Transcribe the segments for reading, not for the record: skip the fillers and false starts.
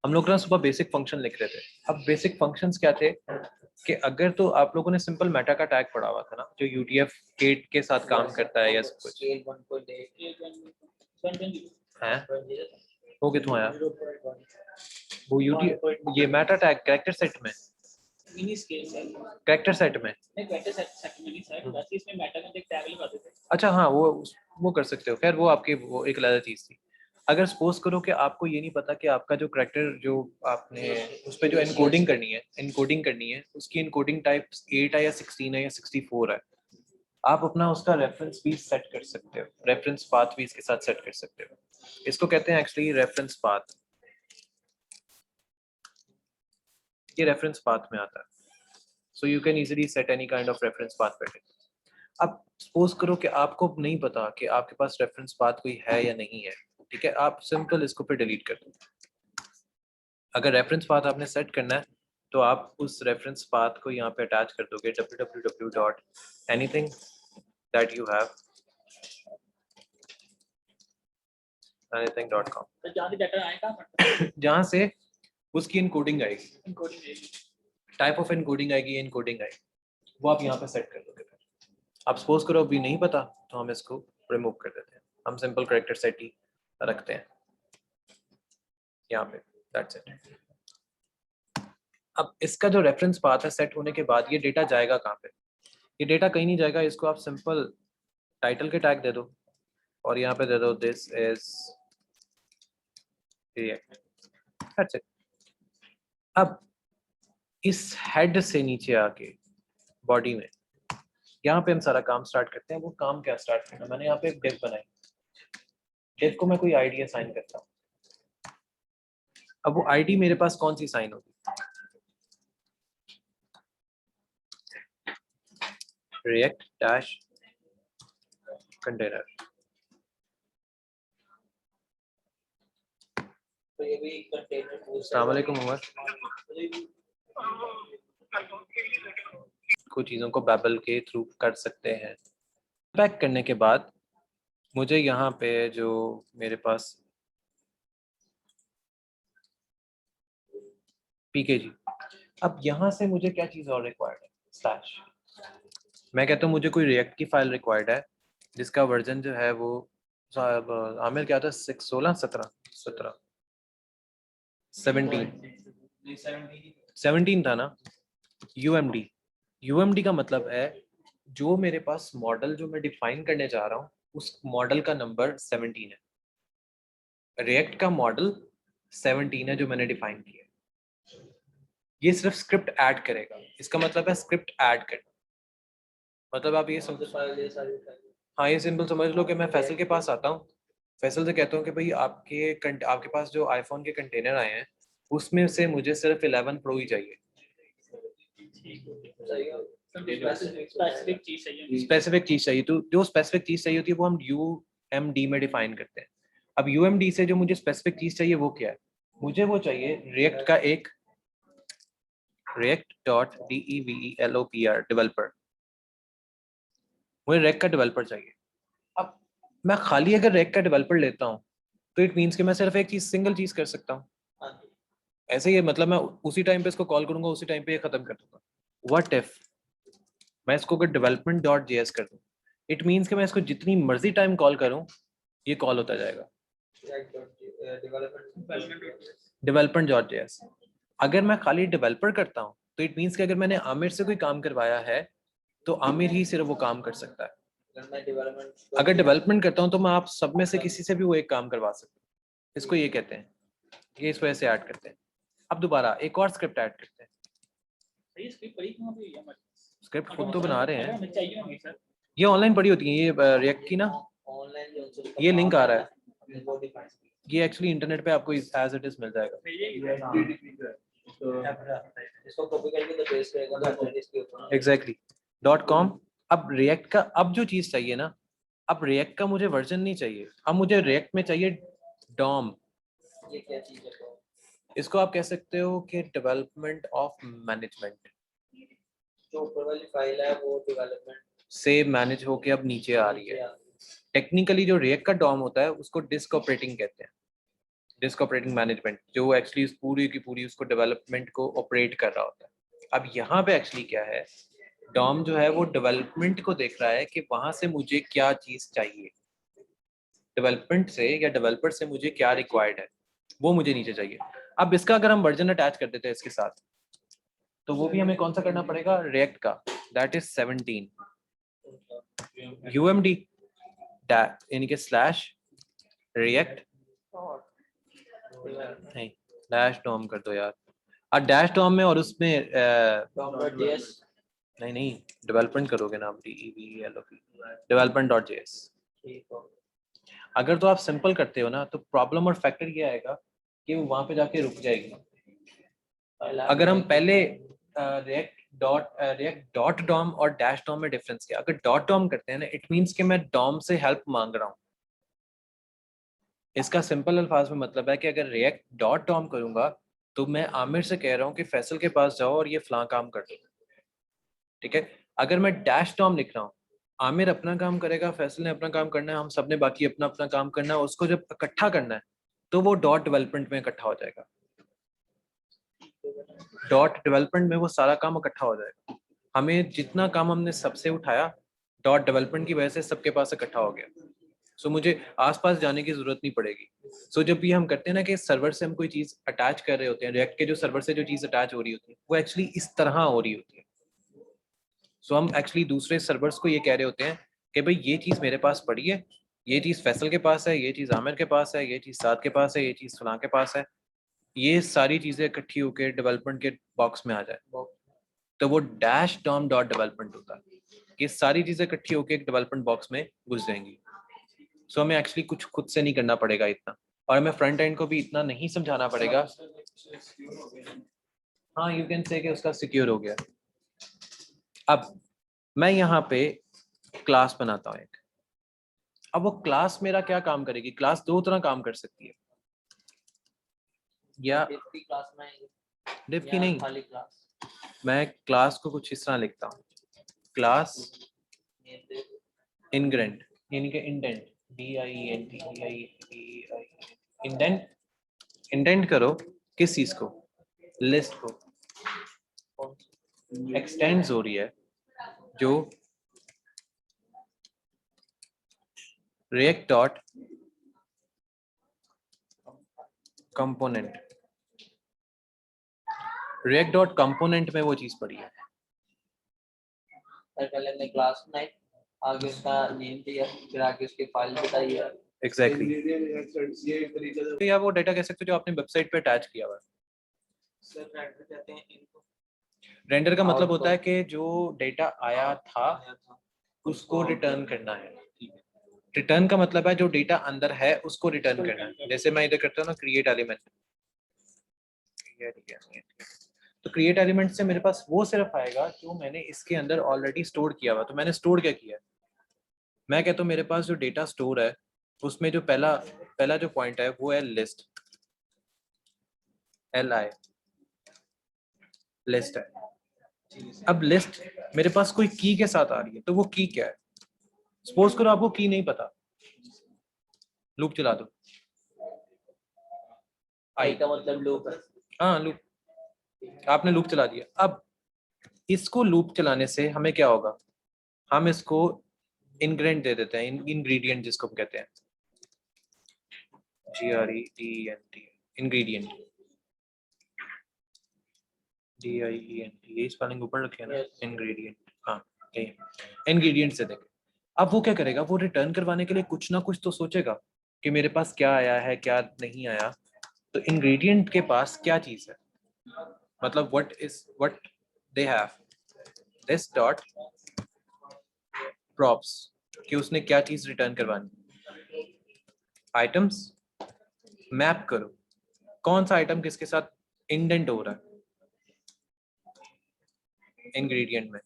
हम लोग ना सुबह बेसिक फंक्शन लिख रहे थे। अब बेसिक फंक्शंस क्या थे कि अगर तो आप लोगों ने सिंपल मेटा का टैग पढ़ा हुआ था ना, जो UTF-8 के साथ काम करता है या सब कुछ है, वो कितों आया वो UTF, ये मेटा टैग कैरेक्टर सेट में, मिनी स्केल कैरेक्टर सेट में नहीं, कैरेक्टर सेट में नहीं सर, बस इसमें मेटा में एक टैग लगा देते हैं। अच्छा हाँ, वो कर सकते हो। खैर वो आपकी वो एक अलग चीज थी। अगर सपोज करो कि आपको ये नहीं पता कि आपका जो करैक्टर जो आपने उस पर जो एनकोडिंग करनी है उसकी एनकोडिंग टाइप 8 है या 16 है या 64 है, आप अपना उसका रेफरेंस भी सेट कर सकते हो, रेफरेंस पाथ भी इसके साथ सेट कर सकते हो। इसको कहते हैं एक्चुअली रेफरेंस पाथ, ये रेफरेंस पाथ में आता है। So you can easily set any kind of reference path pattern. अब सपोज करो कि आपको नहीं पता कि आपके पास रेफरेंस पाथ कोई है या नहीं है, ठीक है, आप सिंपल इसको फिर डिलीट कर दो। अगर रेफरेंस पाथ आपने सेट करना है तो आप उस रेफरेंस पाथ को यहाँ पे अटैच कर दोगे www.anything that you have anything.com तो जहाँ से डाटा आएगा जहाँ से उसकी इनकोडिंग आएगी, इनकोडिंग टाइप ऑफ इनकोडिंग आएगी, इनकोडिंग आएगी, वो आप यहाँ पे सेट कर दोगे। आप सपोज करो अभी नहीं पता तो हम इसको रिमूव कर देते हैं, हम सिंपल कैरेक्टर सेट ही रखते हैं यहाँ पे, दैट्स इट। अब इसका जो रेफरेंस पाथ है सेट होने के बाद ये डेटा जाएगा कहाँ पे? ये डेटा कहीं नहीं जाएगा, इसको आप सिंपल टाइटल के टैग दे दो और यहाँ पे दे दो this is react, that's it. अब इस हेड से नीचे आके बॉडी में यहाँ पे हम सारा काम स्टार्ट करते हैं। वो काम क्या स्टार्ट करना, मैंने यहाँ पे एक डिव बनाई, डिव को मैं कोई आईडी असाइन करता हूँ। अब वो आईडी मेरे पास कौन सी साइन होगी, रिएक्ट डैश कंटेनर। तो ये भी कंटेनर अस्सलाम वालेकुम उमर। कुछ चीज़ों को बैबल के थ्रू कर सकते हैं। पैक करने के बाद मुझे यहाँ पे जो मेरे पास PKG, अब यहाँ से मुझे क्या चीज़ और रिक्वायर्ड है, स्लैश। मैं कहता हूँ मुझे कोई रिएक्ट की फाइल रिक्वायर्ड है जिसका वर्जन जो है वो आमिर क्या था, 6 16 17 17 17 था ना। UMD का मतलब है जो मेरे पास मॉडल जो मैं डिफाइन करने जा रहा हूँ उस मॉडल का नंबर 17 है। रिएक्ट का मॉडल 17 है जो मैंने डिफाइन किया। ये सिर्फ स्क्रिप्ट ऐड करेगा, इसका मतलब है स्क्रिप्ट ऐड करना। मतलब आप ये समझ, हाँ ये सिंपल समझ लो कि मैं फैसल के पास आता हूँ, फैसल से कहता हूँ कि भाई आपके पास जो आईफोन के कंटेनर आए हैं उसमें से मुझे सिर्फ 11 प्रो ही चाहिए। स्पेसिफिक चीज चाहिए, तो जो स्पेसिफिक चीज चाहिए होती है वो हम UMD में डिफाइन करते हैं। अब UMD से जो मुझे स्पेसिफिक चीज चाहिए वो क्या है, मुझे वो चाहिए रिएक्ट का एक react.developr डेवलपर, मुझे रेक का डेवलपर चाहिए। अब मैं खाली अगर रेक का डेवलपर लेता हूँ तो इट मीन्स कि मैं सिर्फ एक चीज सिंगल चीज कर सकता हूँ। ऐसे ही मतलब मैं उसी टाइम पे इसको कॉल करूंगा, उसी टाइम पे ये खत्म कर दूंगा। व्हाट इफ मैं इसको अगर development.js कर दूं, इट मीन्स कि मैं इसको जितनी मर्जी टाइम कॉल करूं ये कॉल होता जाएगा development.js। अगर मैं खाली डेवलपर करता हूं तो इट मीन्स कि अगर मैंने आमिर से कोई काम करवाया है तो आमिर ही सिर्फ वो काम कर सकता है। अगर डेवलपमेंट करता हूं तो मैं आप सब में से किसी से भी वो एक काम करवा सकता हूँ। इसको ये कहते हैं, ये इस वजह से ऐड करते हैं। अब दोबारा एक और स्क्रिप्ट ऐड करते हैं। स्क्रिप्ट खुद तो बना रहे हैं, ये ऑनलाइन पड़ी होती है, ये रिएक्ट की ना, ये लिंक आ रहा है, ये एक्चुअली इंटरनेट पे आपको एज इट इज मिल जाएगा। Exactly .com। अब रिएक्ट का अब जो चीज चाहिए ना, अब रिएक्ट का मुझे वर्जन नहीं चाहिए, अब मुझे रिएक्ट में चाहिए DOM। ये क्या चीज है? इसको आप कह सकते हो कि डेवलपमेंट ऑफ मैनेजमेंट। जो ऊपर वाली फाइल है वो डेवलपमेंट से मैनेज होके अब नीचे आ रही है। टेक्निकली जो रिएक्ट का DOM होता है उसको डिस्क ऑपरेटिंग कहते हैं। डिस्क ऑपरेटिंग मैनेजमेंट, जो एक्चुअली इस पूरी की पूरी उसको डेवलपमेंट को ऑपरेट कर रहा होता है। अब यहाँ पे एक्चुअली क्या है, डॉम जो है वो डेवलपमेंट को देख रहा है कि वहां से मुझे क्या चीज चाहिए, डेवलपमेंट से या डेवलपर से मुझे क्या रिक्वायर्ड है वो मुझे नीचे चाहिए। अब इसका अगर हम वर्जन अटैच कर देते हैं इसके साथ, तो वो भी हमें कौन सा करना पड़ेगा, रिएक्ट का, दैट इज 17 UMD यानी कि स्लैश रिएक्ट नहीं डैश डॉम कर दो यार, और डैश डॉम में और उसमें नहीं डेवलपमेंट करोगे ना आप, development.js। अगर तो आप सिंपल करते हो ना तो प्रॉब्लम और फैक्टर ये आएगा कि वो वहां पे जाके रुक जाएगी। अगर हम पहले रिएक्ट डॉट डॉम और डैश डॉम में डिफरेंस क्या, अगर डॉट डॉम करते हैं ना इट मींस कि मैं डॉम से हेल्प मांग रहा हूँ। इसका सिंपल अल्फाज में मतलब है कि अगर रिएक्ट डॉट डॉम करूंगा तो मैं आमिर से कह रहा हूँ कि फैसल के पास जाओ और ये फलां काम कर दो, ठीक है। अगर मैं डैश डॉम लिख रहा हूँ, आमिर अपना काम करेगा, फैसल ने अपना काम करना है, हम सब ने बाकी अपना अपना काम करना है, उसको जब इकट्ठा करना है तो वो डॉट डेवलपमेंट में इकट्ठा हो जाएगा। डॉट डेवलपमेंट में वो सारा काम इकट्ठा हो जाएगा। हमें जितना काम हमने सबसे उठाया डॉट डेवलपमेंट की वजह से सबके पास इकट्ठा हो गया। सो मुझे आसपास जाने की जरूरत नहीं पड़ेगी। सो जब भी हम करते हैं ना कि सर्वर से हम कोई चीज अटैच कर रहे होते हैं, रिएक्ट के जो सर्वर से जो चीज अटैच हो रही होती है वो एक्चुअली इस तरह हो रही होती है। सो हम एक्चुअली दूसरे सर्वर्स को ये कह रहे होते हैं कि भाई ये चीज मेरे पास पड़ी है, ये चीज फैसल के पास है, ये चीज आमिर के पास है, ये चीज साद के पास है, ये चीज फलां के पास है, ये सारी चीजें इकट्ठी होकर डेवलपमेंट के बॉक्स में आ जाए तो वो डैश डॉम डॉट डेवलपमेंट होता है। ये सारी चीजें इकट्ठी होकर एक डेवलपमेंट बॉक्स में घुस जाएंगी। सो हमें एक्चुअली कुछ खुद से नहीं करना पड़ेगा इतना, और हमें फ्रंट एंड को भी इतना नहीं समझाना पड़ेगा। हाँ यू कैन से कि उसका सिक्योर हो गया। अब मैं यहाँ पे क्लास बनाता हूँ एक। अब वो क्लास मेरा क्या काम करेगी, क्लास दो तरह काम कर सकती है, या डिफ की नहीं, मैं क्लास को कुछ इस तरह लिखता हूँ, क्लास इंग्रेंट यानी कि इंडेंट, इंडेंट, इंडेंट करो किस चीज को, लिस्ट को। एक्सटेंड्स हो रही है जो react dot component, react dot component में वो चीज पड़ी है। पहले हमने क्लास बनाई, आगे उसका नेम दिया, फिर आगे उसकी फाइल बताई है। एग्जैक्टली या वो डेटा कह सकते हो जो आपने वेबसाइट पे अटैच किया हुआ है। सर रेंडर कहते हैं इनको। रेंडर का मतलब होता है कि जो डेटा आया था उसको रिटर्न करना है। रिटर्न का मतलब है जो डेटा अंदर है उसको रिटर्न करना है। जैसे मैं इधर करता हूँ ना क्रिएट एलिमेंट, तो क्रिएट एलिमेंट से मेरे पास वो सिर्फ आएगा जो मैंने इसके अंदर ऑलरेडी स्टोर किया हुआ। तो मैंने स्टोर क्या किया, मैं कहता हूँ मेरे पास जो डेटा स्टोर है उसमें जो पहला जो पॉइंट है वो है लिस्ट, LI लिस्ट है। अब लिस्ट मेरे पास कोई की के साथ आ रही है, तो वो की क्या है, सपोज करो आपको की नहीं पता, लूप चला दो, आई का मतलब लूप है। हाँ लूप, आपने लूप चला दिया। अब इसको लूप चलाने से हमें क्या होगा, हम इसको इंग्रेडिएंट दे देते हैं, इंग्रेडिएंट जिसको हम कहते हैं, GREDENT, इंग्रेडिएंट, DIENT, ये स्पेलिंग ऊपर रखे ना, इंग्रेडिएंट, हाँ इंग्रेडिएंट से देखें। अब वो क्या करेगा, वो रिटर्न करवाने के लिए कुछ ना कुछ तो सोचेगा कि मेरे पास क्या आया है क्या नहीं आया। तो इंग्रेडिएंट के पास क्या चीज है, मतलब what they have this dot props, कि उसने क्या चीज रिटर्न करवानी, आइटम्स, मैप करो कौन सा आइटम किसके साथ इंडेंट हो रहा है इंग्रेडिएंट में,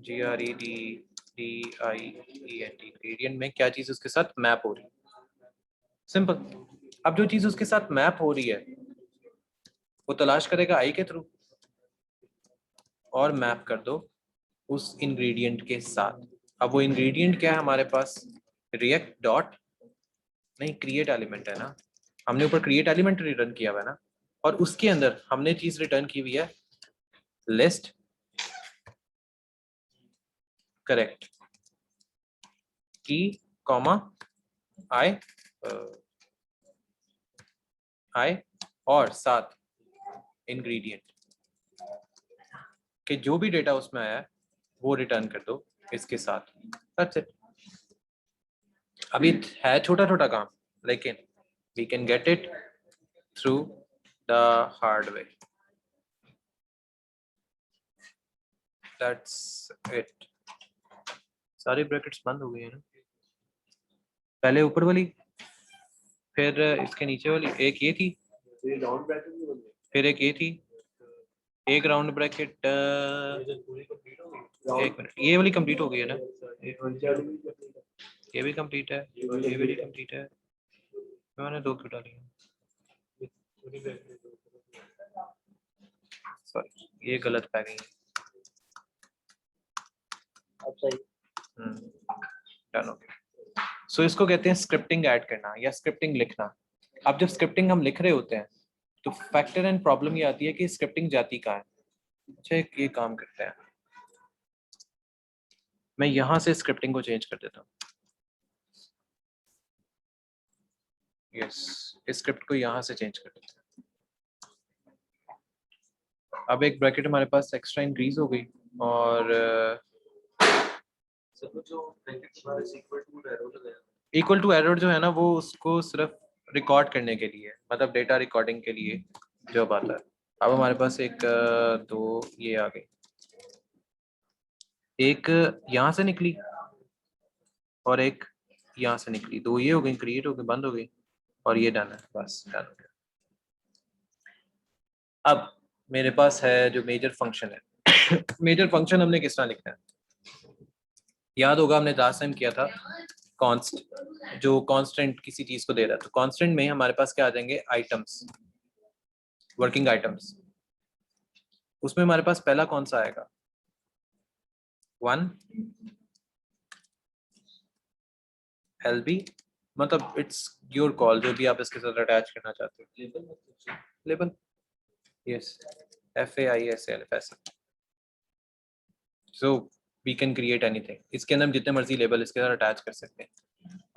GREDENT, इंग्रेडिएंट में क्या चीज उसके साथ मैप हो रही है। सिंपल। अब जो चीज उसके साथ मैप हो रही है वो तलाश करेगा आई के थ्रू और मैप कर दो उस इंग्रेडिएंट के साथ। अब वो इंग्रेडिएंट क्या है हमारे पास, रिएक्ट डॉट नहीं क्रिएट एलिमेंट है ना, हमने ऊपर क्रिएट एलिमेंट रिटर्न किया हुआ है ना, और उसके अंदर हमने चीज रिटर्न की हुई है लिस्ट करेक्ट की कॉमा आई आई और साथ इंग्रेडिएंट कि जो भी डेटा उसमें आया है वो रिटर्न कर दो इसके साथ। That's it. अभी है छोटा छोटा काम, लेकिन we can get it through the hard way. That's it. सारी ब्रैकेट्स बंद हो गई है ना, पहले ऊपर वाली, फिर इसके नीचे वाली, एक ये थी, फिर एक ये थी, एक राउंड ब्रैकेट, एक मिनट, ये वाली कंप्लीट हो गई है ना, ये भी कंप्लीट है, ये भी कंप्लीट है, मैंने दो क्यों डाली है, सॉरी ये गलत पै गई है। अब सही। डन हो गया। सो इसको कहते हैं स्क्रिप्टिंग ऐड करना या स्क्रिप्टिंग लिखना। अब जब स्क्रिप्टिंग हम लिख रहे होते हैं तो फैक्टर एंड प्रॉब्लम ये आती है कि स्क्रिप्टिंग जाती कहाँ है। अच्छा ये काम करते हैं, मैं यहां से स्क्रिप्टिंग को चेंज कर देता हूँ। यस, इस स्क्रिप्ट को यहां से चेंज कर देते हैं। अब एक ब्रैकेट हमारे पास एक्स्ट्रा इंक्रीज हो गई, और इक्वल टू एरर जो है ना वो उसको सिर्फ रिकॉर्ड करने के लिए, मतलब डेटा रिकॉर्डिंग के लिए जब आता है। अब हमारे पास एक दो ये आ गई, एक यहाँ से निकली और एक यहाँ से निकली, दो ये हो गई, क्रिएट हो गई, बंद हो गई, और ये डन है, बस डन हो गया। अब मेरे पास है जो मेजर फंक्शन है मेजर फंक्शन हमने किस तरह लिखना है, याद होगा हमने लास्ट टाइम किया था कॉन्स्ट, जो कांस्टेंट किसी चीज को दे रहा है, तो कांस्टेंट में हमारे पास क्या आ जाएंगे, आइटम्स, वर्किंग आइटम्स। उसमें हमारे पास पहला कौन सा आएगा, 1 LB, मतलब इट्स योर कॉल, जो भी आप इसके साथ अटैच करना चाहते हो। Label, yes, FAISL, so we can create anything, इसके अंदर हम जितने मर्जी लेबल इसके साथ अटैच कर सकते हैं।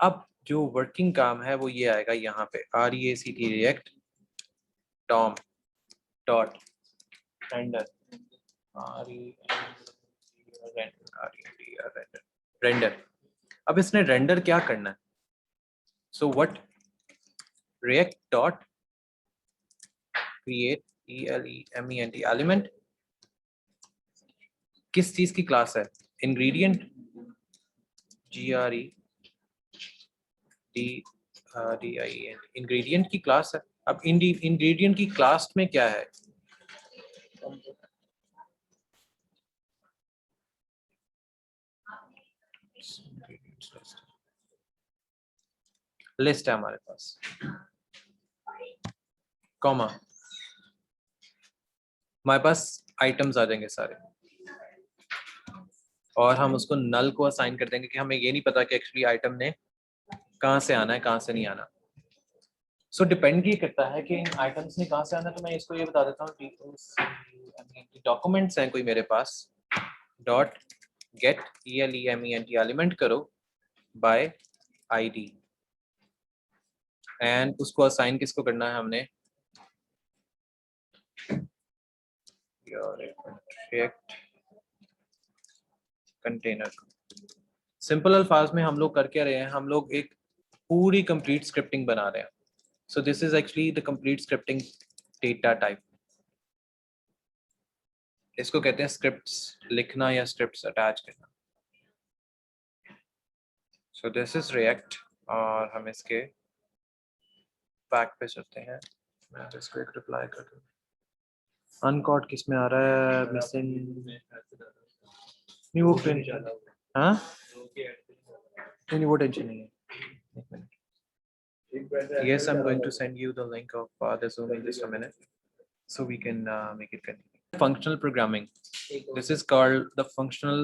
अब जो वर्किंग काम है वो ये आएगा यहाँ पे, REACT React DOM dot render, render. अब इसने रेंडर क्या करना है, so what react dot create element element किस चीज की क्लास है, इंग्रेडिएंट, GREDIENT, इंग्रेडिएंट की क्लास है। अब इंग्रेडिएंट की क्लास में क्या है, लिस्ट है हमारे पास, कॉमा, हमारे पास आइटम्स आ जाएंगे सारे, और हम उसको नल को असाइन कर देंगे कि हमें ये नहीं पता कि एक्चुअली आइटम ने कहाँ से आना है, कहाँ से नहीं आना। सो डिपेंड ये करता है कि इन आइटम्स ने कहाँ से आना है। तो मैं इसको ये बता देता हूँ, डॉक्यूमेंट्स हैं कोई मेरे पास, डॉट गेट ELEMENT एलिमेंट करो बाय ID, एंड उसको असाइन किसको करना है हमने, रिएक्ट कंटेनर। सिंपल अल्फाज में हम लोग कर क्या रहे हैं, हम लोग एक पूरी कंप्लीट स्क्रिप्टिंग बना रहे हैं। So this is actually the complete scripting data type, इसको कहते हैं स्क्रिप्ट्स लिखना या स्क्रिप्ट्स अटैच करना। सो दिस इज रिएक्ट, और हम इसके बैक पे चलते हैं। मैं तो इसको एक रिप्लाई कर दूँ, अनकॉट किस में आ रहा है, मिसिंग नहीं, वो टेंशन, हाँ नहीं वो टेंशन नहीं है, एक minute. Yes, I'm going to send you the link of the Zoom in just a minute, so we can make it continue. Functional programming. This is called the functional